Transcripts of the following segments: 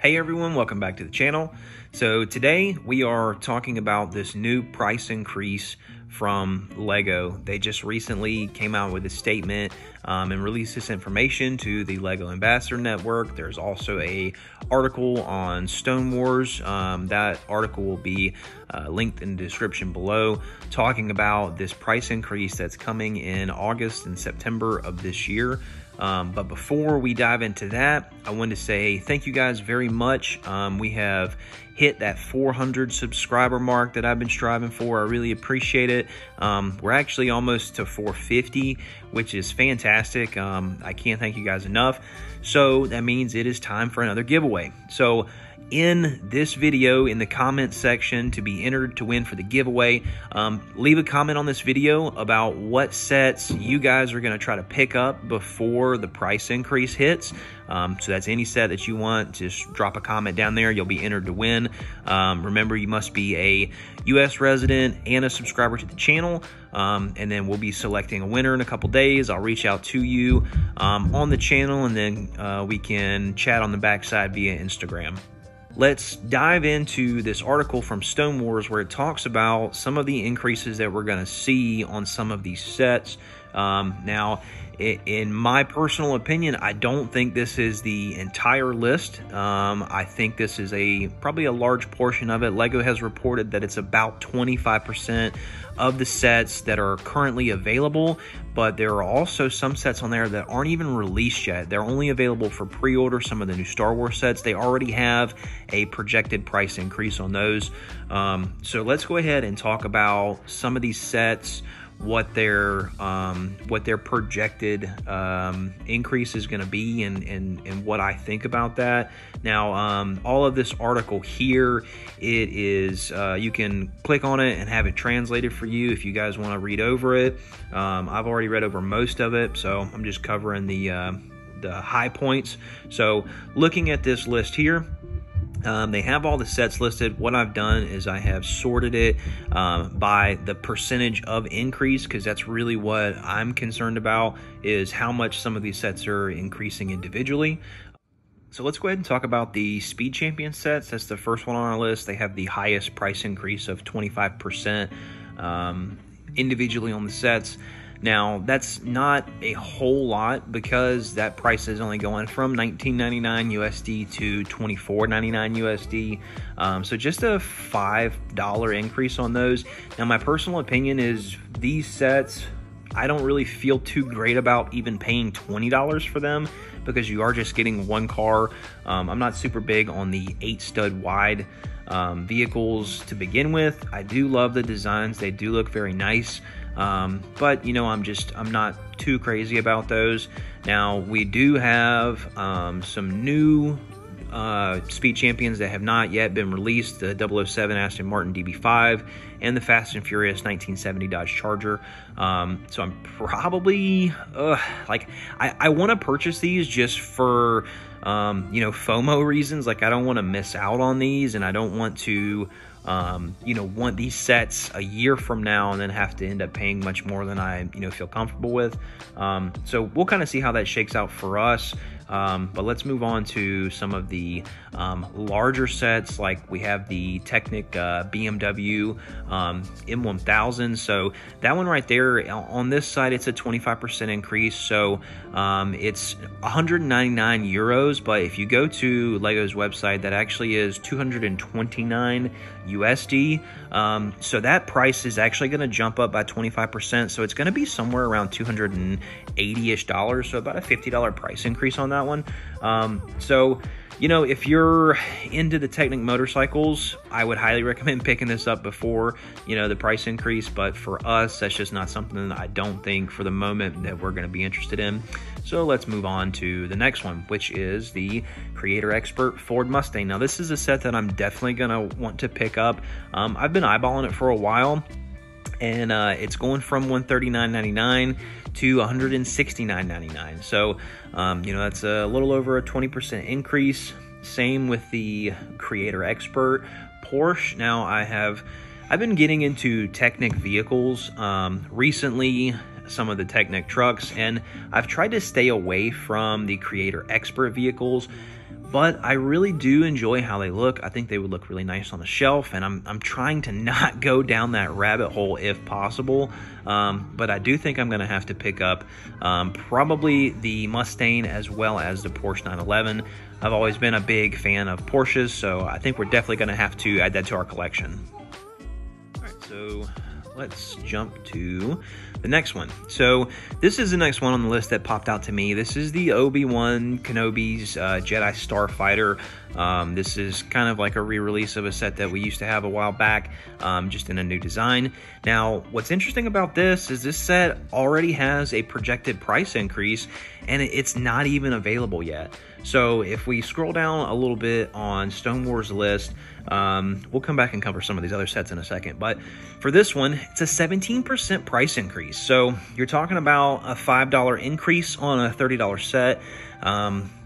Hey everyone, welcome back to the channel. So today we are talking about this new price increase from Lego. They just recently came out with a statement and released this information to the Lego Ambassador Network. There's also a article on Stone Wars. That article will be linked in the description below, talking about this price increase that's coming in August and September of this year. But before we dive into that, I wanted to say thank you guys very much. We have hit that 400 subscriber mark that I've been striving for. I really appreciate it. We're actually almost to 450, which is fantastic. I can't thank you guys enough. So that means it is time for another giveaway. So in this video, in the comment section, to be entered to win for the giveaway, leave a comment on this video about what sets you guys are going to try to pick up before the price increase hits. So that's any set that you want. Just drop a comment down there. You'll be entered to win. Remember, you must be a U.S. resident and a subscriber to the channel. And then we'll be selecting a winner in a couple days. I'll reach out to you on the channel, and then we can chat on the backside via Instagram. Let's dive into this article from Stone Wars where it talks about some of the increases that we're going to see on some of these sets. Now, in my personal opinion, I don't think this is the entire list. I think this is probably a large portion of it. Lego has reported that it's about 25% of the sets that are currently available, but there are also some sets on there that aren't even released yet. They're only available for pre-order. Some of the new Star Wars sets, they already have a projected price increase on those. So let's go ahead and talk about some of these sets, what their projected increase is going to be, and what I think about that. Now, all of this article here, it is you can click on it and have it translated for you if you guys want to read over it. I've already read over most of it, so I'm just covering the high points. So looking at this list here, they have all the sets listed. What I've done is I have sorted it by the percentage of increase, because that's really what I'm concerned about, is how much some of these sets are increasing individually. So let's go ahead and talk about the Speed Champion sets. That's the first one on our list. They have the highest price increase of 25% individually on the sets. Now, that's not a whole lot, because that price is only going from $19.99 USD to $24.99 USD. So just a $5 increase on those. Now, my personal opinion is these sets, I don't really feel too great about even paying $20 for them, because you are just getting one car. I'm not super big on the 8-stud wide vehicles to begin with. I do love the designs. They do look very nice. But you know, I'm not too crazy about those. Now, we do have some new Speed Champions that have not yet been released: the 007 Aston Martin DB5 and the Fast and Furious 1970 Dodge Charger. So I'm probably I want to purchase these just for FOMO reasons. Like, I don't want to miss out on these, and I don't want to want these sets a year from now and then have to end up paying much more than I feel comfortable with. So we'll kind of see how that shakes out for us. But let's move on to some of the larger sets. Like, we have the Technic BMW M1000. So that one right there, on this side, it's a 25% increase. So it's 199 euros. But if you go to Lego's website, that actually is 229 USD. So that price is actually going to jump up by 25%. So it's going to be somewhere around $280-ish, so about a $50 price increase on that one. So if you're into the Technic motorcycles, I would highly recommend picking this up before the price increase. But for us, that's just not something that I don't think for the moment that we're going to be interested in. So let's move on to the next one, which is the Creator Expert Ford Mustang. Now, this is a set that I'm definitely going to want to pick up. I've been eyeballing it for a while, and it's going from $139.99 to $169.99. So, that's a little over a 20% increase. Same with the Creator Expert Porsche. Now, I've been getting into Technic vehicles recently, some of the Technic trucks, and I've tried to stay away from the Creator Expert vehicles. but I really do enjoy how they look. I think they would look really nice on the shelf, and I'm trying to not go down that rabbit hole if possible. But I do think I'm going to have to pick up probably the Mustang as well as the Porsche 911. I've always been a big fan of Porsches, so I think we're definitely going to have to add that to our collection. All right, so let's jump to the next one. So this is the next one on the list that popped out to me. This is the Obi-Wan Kenobi's Jedi Starfighter. This is kind of like a re-release of a set that we used to have a while back, just in a new design. Now, what's interesting about this is this set already has a projected price increase, and it's not even available yet. So if we scroll down a little bit on Stone Wars list, we'll come back and cover some of these other sets in a second. But for this one, it's a 17% price increase. So you're talking about a $5 increase on a $30 set.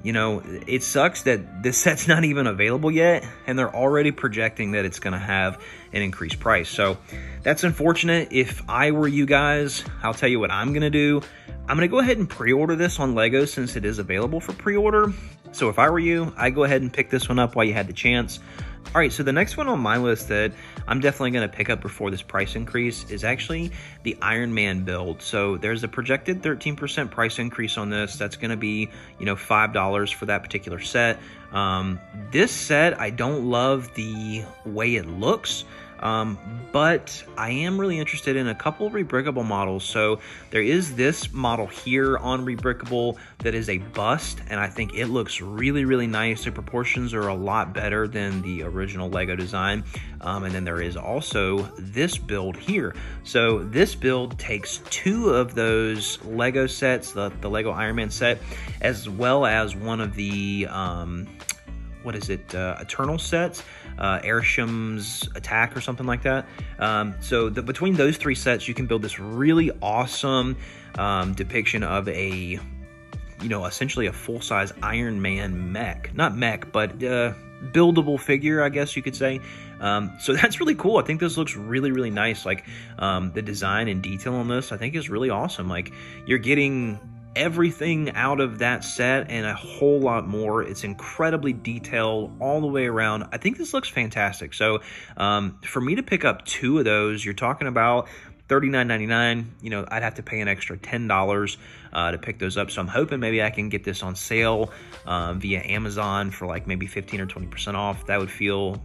You know, it sucks that this set's not even available yet, and they're already projecting that it's going to have an increased price. So that's unfortunate. If I were you guys, I'll tell you what I'm going to do. I'm going to go ahead and pre-order this on LEGO since it is available for pre-order. So if I were you, I'd go ahead and pick this one up while you had the chance. All right, so the next one on my list that I'm definitely going to pick up before this price increase is actually the Iron Man build. So there's a projected 13% price increase on this. That's going to be, you know, $5 for that particular set. This set, I don't love the way it looks. But I am really interested in a couple of rebrickable models. So there is this model here on rebrickable that is a bust, and I think it looks really, really nice. The proportions are a lot better than the original Lego design. And then there is also this build here. So this build takes two of those Lego sets, the Lego Iron Man set, as well as one of the Eternal sets, Arisham's Attack or something like that. So between those three sets, you can build this really awesome depiction of a, you know, essentially a full-size Iron Man mech. Not mech, but buildable figure, I guess you could say. So that's really cool. I think this looks really, really nice. Like, the design and detail on this, I think is really awesome. Like, you're getting everything out of that set and a whole lot more. It's incredibly detailed all the way around. I think this looks fantastic. So for me to pick up two of those, you're talking about $39.99. You know, I'd have to pay an extra $10 to pick those up. So I'm hoping maybe I can get this on sale via Amazon for like maybe 15 or 20% off. That would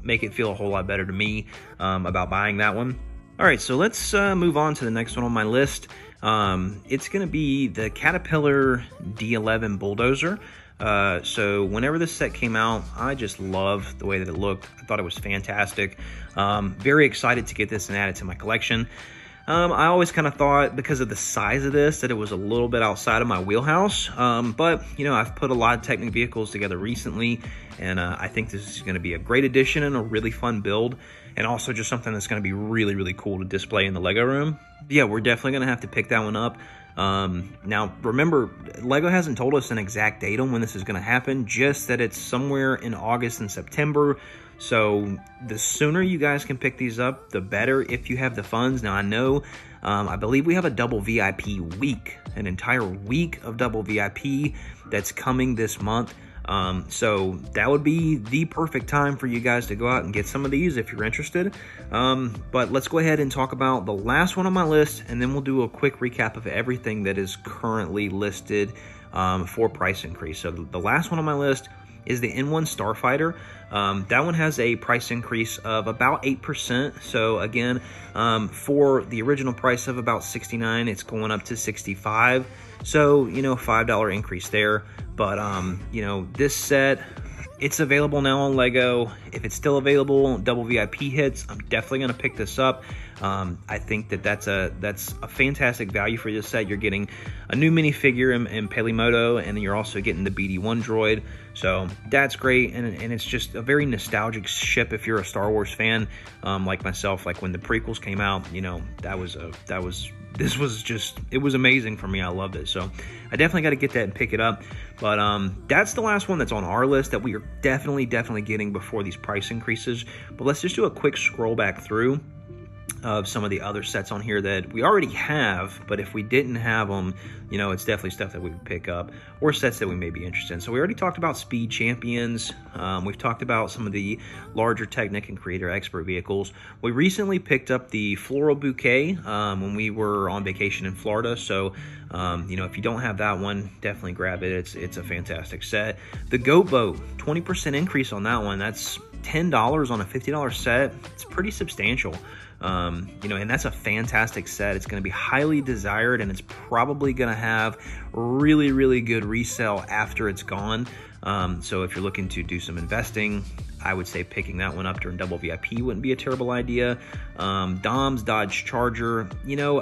make it feel a whole lot better to me about buying that one. All right, so let's move on to the next one on my list. It's going to be the Caterpillar D11 Bulldozer. So whenever this set came out, I just loved the way that it looked. I thought it was fantastic. Very excited to get this and add it to my collection. I always kind of thought, because of the size of this, that it was a little bit outside of my wheelhouse. But, you know, I've put a lot of Technic vehicles together recently, and I think this is going to be a great addition and a really fun build, and also just something that's going to be really, really cool to display in the Lego room. Yeah, we're definitely going to have to pick that one up. Now, remember, Lego hasn't told us an exact date on when this is going to happen, just that it's somewhere in August and September. So the sooner you guys can pick these up, the better if you have the funds. Now, I know, I believe we have a double VIP week, an entire week of double VIP that's coming this month. So that would be the perfect time for you guys to go out and get some of these if you're interested. But let's go ahead and talk about the last one on my list, and then we'll do a quick recap of everything that is currently listed for price increase. So the last one on my list is the N1 Starfighter. That one has a price increase of about 8%. So again, for the original price of about $69, it's going up to $65. So, you know, $5 increase there. But, you know, this set, it's available now on Lego. If it's still available, double VIP hits, I'm definitely going to pick this up. I think that's a fantastic value for this set. You're getting a new minifigure in Pelimoto, and then you're also getting the BD-1 droid. So that's great, and it's just a very nostalgic ship if you're a Star Wars fan, like myself. Like when the prequels came out, you know, this was just, it was amazing for me. I loved it. So I definitely got to get that and pick it up. But that's the last one that's on our list that we are definitely getting before these price increases. But let's just do a quick scroll back through. of some of the other sets on here that we already have, but if we didn't have them, you know, it's definitely stuff that we would pick up, or sets that we may be interested in. So we already talked about Speed Champions. We've talked about some of the larger Technic and Creator Expert vehicles. We recently picked up the Floral Bouquet when we were on vacation in Florida. So, you know, if you don't have that one, definitely grab it. It's a fantastic set. The Goat Boat, 20% increase on that one. That's $10 on a $50 set. It's pretty substantial. You know, and that's a fantastic set. It's going to be highly desired, and it's probably going to have really, really good resale after it's gone. So if you're looking to do some investing, I would say picking that one up during Double VIP wouldn't be a terrible idea. Dom's Dodge Charger, you know,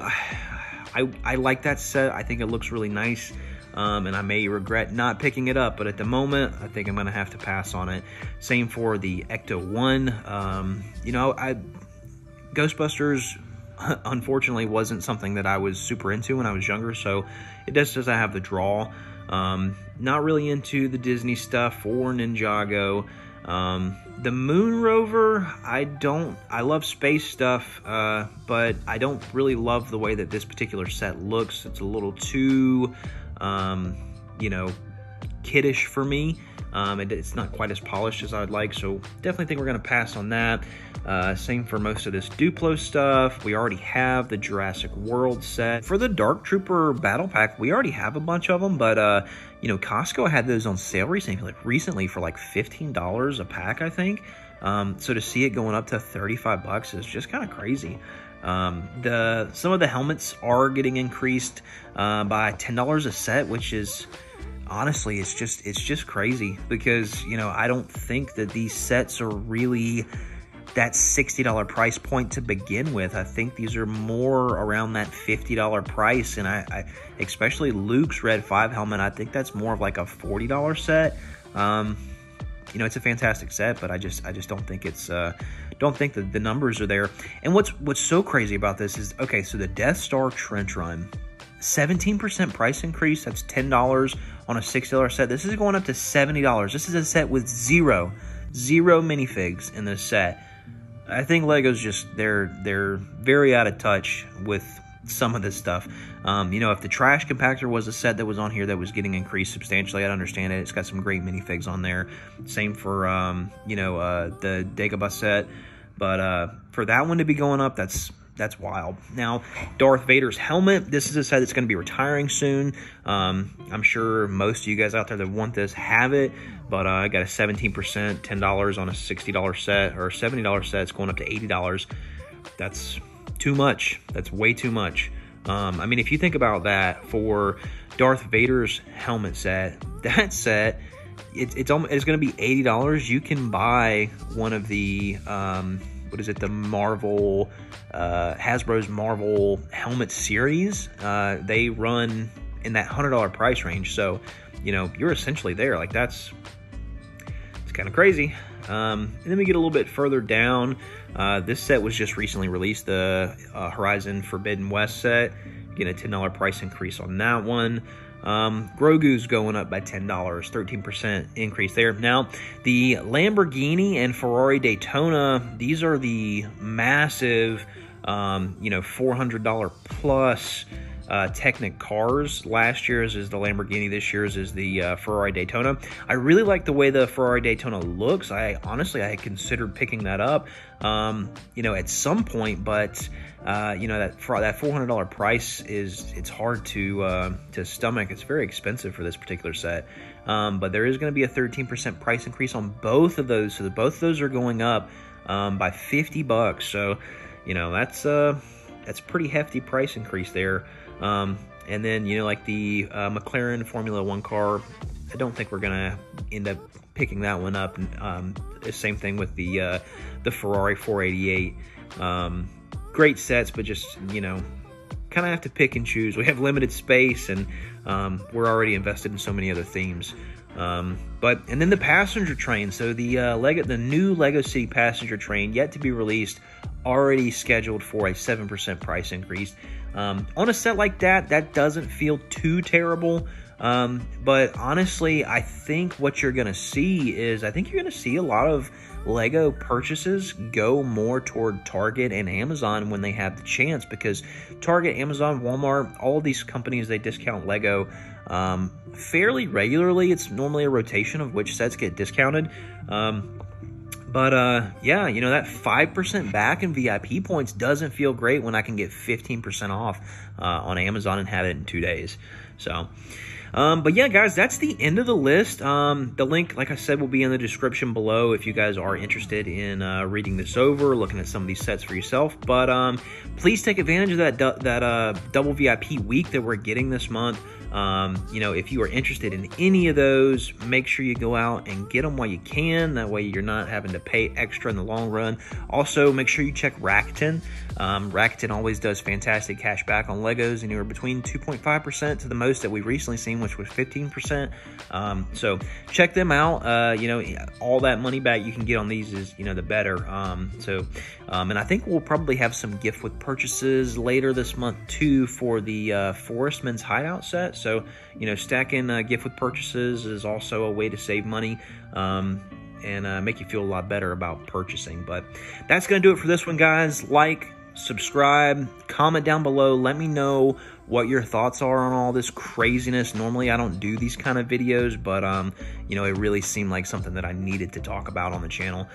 I like that set. I think it looks really nice. And I may regret not picking it up, but at the moment, I think I'm going to have to pass on it. Same for the Ecto 1. You know, Ghostbusters, unfortunately, wasn't something that I was super into when I was younger, so it just doesn't have the draw. Not really into the Disney stuff or Ninjago. The Moon Rover, I love space stuff, but I don't really love the way that this particular set looks. It's a little too, you know, kiddish for me. It's not quite as polished as I'd like, so definitely think we're going to pass on that. Same for most of this Duplo stuff. We already have the Jurassic World set. For the Dark Trooper Battle Pack, we already have a bunch of them, but, you know, Costco had those on sale recently for like $15 a pack, I think. So to see it going up to 35 bucks is just kind of crazy. Some of the helmets are getting increased by $10 a set, which is... honestly, it's just crazy because, you know, I don't think that these sets are really that $60 price point to begin with. I think these are more around that $50 price, and I especially Luke's Red 5 helmet, I think that's more of like a $40 set. You know, it's a fantastic set, but I just don't think it's don't think that the numbers are there. And what's so crazy about this is, okay, so the Death Star Trench Run, 17% price increase. That's $10 on a $60 set. This is going up to $70. This is a set with zero minifigs in this set. I think Lego's just, they're very out of touch with some of this stuff. You know, if the Trash Compactor was a set that was on here that was getting increased substantially, I'd understand it. It's got some great minifigs on there. Same for, you know, the Dagobah set. But for that one to be going up, that's wild. Now, Darth Vader's helmet. This is a set that's going to be retiring soon. I'm sure most of you guys out there that want this have it, but I got a 17%, $10 on a $60 set, or a $70 set. It's going up to $80. That's too much. That's way too much. I mean, if you think about that, for Darth Vader's helmet set, that set, it's going to be $80. You can buy one of the... what is it, the Marvel, Hasbro's Marvel helmet series. They run in that $100 price range, so, you know, you're essentially there. Like, it's kind of crazy. And then we get a little bit further down. This set was just recently released, the Horizon Forbidden West set. Get a $10 price increase on that one. Grogu's going up by $10, 13% increase there. Now, the Lamborghini and Ferrari Daytona, these are the massive, you know, $400 plus Technic cars. Last year's is the Lamborghini, this year's is the Ferrari Daytona. I really like the way the Ferrari Daytona looks. I had considered picking that up, you know, at some point, but you know, that $400 price it's hard to stomach. It's very expensive for this particular set. But there is going to be a 13% price increase on both of those. So both of those are going up by $50. So, you know, that's a pretty hefty price increase there. And then, you know, like the McLaren Formula One car, I don't think we're gonna end up picking that one up. The same thing with the Ferrari 488. Great sets, but just, you know, kind of have to pick and choose. We have limited space, and we're already invested in so many other themes. And then the passenger train. So the new Lego City passenger train, yet to be released, already scheduled for a 7% price increase. On a set like that, that doesn't feel too terrible. But honestly, I think what you're going to see is, I think you're going to see a lot of Lego purchases go more toward Target and Amazon when they have the chance, because Target, Amazon, Walmart, all of these companies, they discount Lego fairly regularly. It's normally a rotation of which sets get discounted. Yeah, you know, that 5% back in VIP points doesn't feel great when I can get 15% off on Amazon and have it in 2 days. So, but yeah, guys, that's the end of the list. The link, like I said, will be in the description below if you guys are interested in reading this over, looking at some of these sets for yourself. But please take advantage of that double VIP week that we're getting this month. You know, if you are interested in any of those, make sure you go out and get them while you can. That way you're not having to pay extra in the long run. Also, make sure you check Rakuten. Rakuten always does fantastic cash back on Legos, anywhere between 2.5% to the most that we've recently seen, which was 15%. So check them out. You know, all that money back you can get on these is, you know, the better. And I think we'll probably have some gift with purchases later this month too for the Forestman's Hideout set. So, you know, stacking gift with purchases is also a way to save money and make you feel a lot better about purchasing. But that's going to do it for this one, guys. Like, subscribe, comment down below. Let me know what your thoughts are on all this craziness. Normally, I don't do these kind of videos, but, you know, it really seemed like something that I needed to talk about on the channel,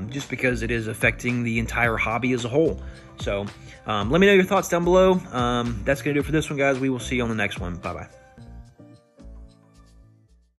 just because it is affecting the entire hobby as a whole. So let me know your thoughts down below. That's going to do it for this one, guys. We will see you on the next one. Bye-bye.